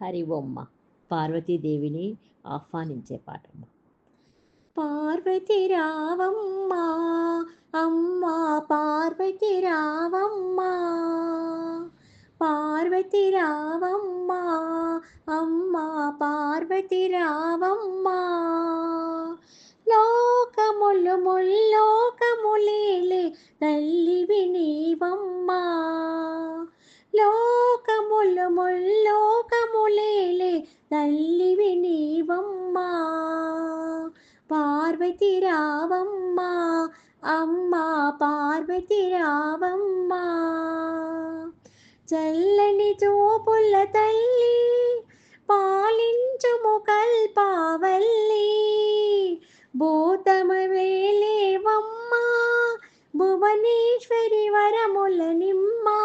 హరి ఓమ్మ. పార్వతీదేవిని ఆహ్వానించే పాటమ్మ. పార్వతి రావమ్మా, అమ్మా పార్వతి రావమ్మా, పార్వతి రావమ్మా, అమ్మా పార్వతి రావమ్మా, లోకములు ముల్లోకములేలే తల్లివి నీవమ్మా, లోకములు ముల్లోకములేలే తల్లివి నీవమ్మా, పార్వతి రావమ్మా, అమ్మా పార్వతి రావమ్మా, చల్లని చూపుల తల్లి పాలించుము కల్పావల్లి, భూతము వేలేవమ్మా భువనేశ్వరి వరముల నిమ్మా,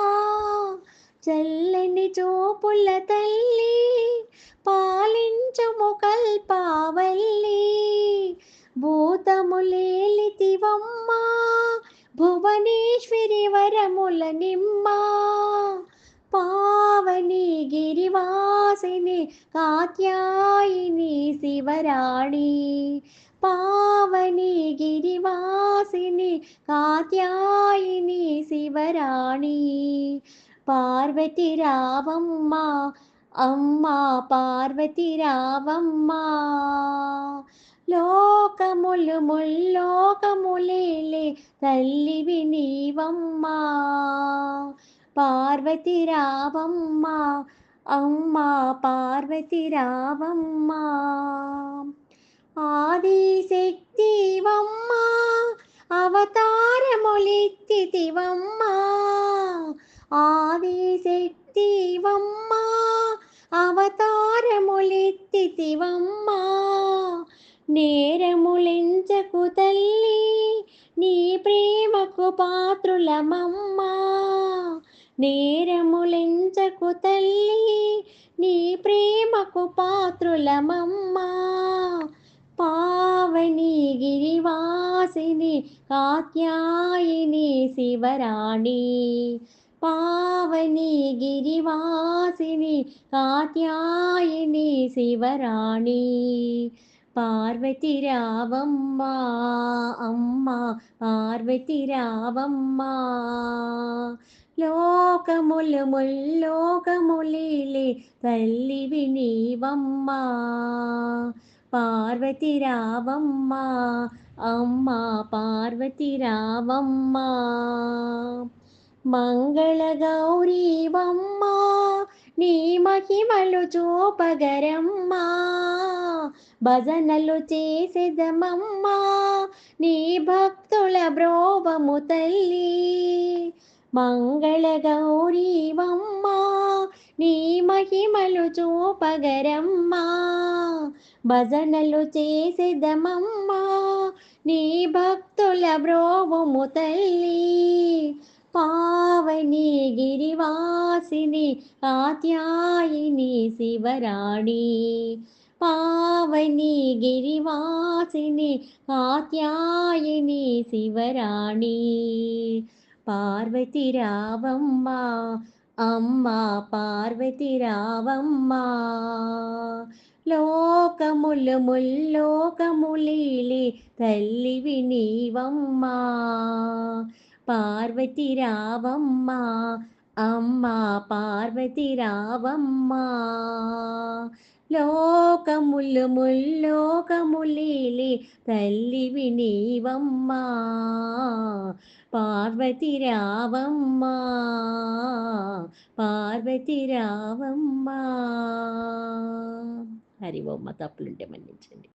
చల్లని చూపుల తల్లి పాలించుము కల్పావల్లి, భూతములేలితివమ్మా భువనేశ్వరి వరముల నిమ్మా, పావని గిరివాసిని కాత్యాయిని శివరాణి, పావని గిరివాసిని కాత్యాయిని శివరాణి, పార్వతి రావమ్మా, అమ్మా పార్వతి రావమ్మా, లోకములు ముల్లోకములేలే తల్లివి నీవమ్మా, పార్వతి రావమ్మా, అమ్మా పార్వతి రావమ్మా, ఆదిశక్తివమ్మా అవతారములెత్తితివమ్మా, ఆదిశక్తివమ్మా అవతారములెత్తితివమ్మా, నేరములెంచకు తల్లి నీ ప్రేమకు పాత్రులమమ్మా, నేరములెంచకు తల్లి నీ ప్రేమకు పాత్రులమమ్మా, పావని గిరివాసిని కాత్యాయిని శివరాణి, పావని గిరివాసిని కాత్యాయిని శివరాణి, పార్వతి రావమ్మా, అమ్మా పార్వతి రావమ్మా, లోకములు ముల్లోకములేలే తల్లివి నీవమ్మా, పార్వతి రావమ్మా, అమ్మా పార్వతి రావమ్మా, మంగళ గౌరీవమ్మా నీ మహిమలు చూపగరమ్మా, భజనలు చేసెదమమ్మా నీ భక్తుల బ్రోవము తల్లి, మంగళ గౌరీవమ్మా నీ మహిమలు చూపగరమ్మా, భజనలు చేసెదమమ్మా నీ భక్తుల బ్రోవము తల్లి, పావని గిరివాసిని కాత్యాయిని శివరాణి, పావని గిరివాసిని కాత్యాయిని శివరాణి, పార్వతి రావమ్మా, అమ్మా పార్వతి రావమ్మా, లోకములు ముల్లోకములేలే తల్లివి నీవమ్మా, పార్వతి రావమ్మా, అమ్మా పార్వతి రావమ్మా, లోకములు ముల్లోకములేలే తల్లివి నీవమ్మా, పార్వతి రావమ్మా, పార్వతి రావమ్మా. హరి ఓం. తప్పులుంటే మన్నించండి.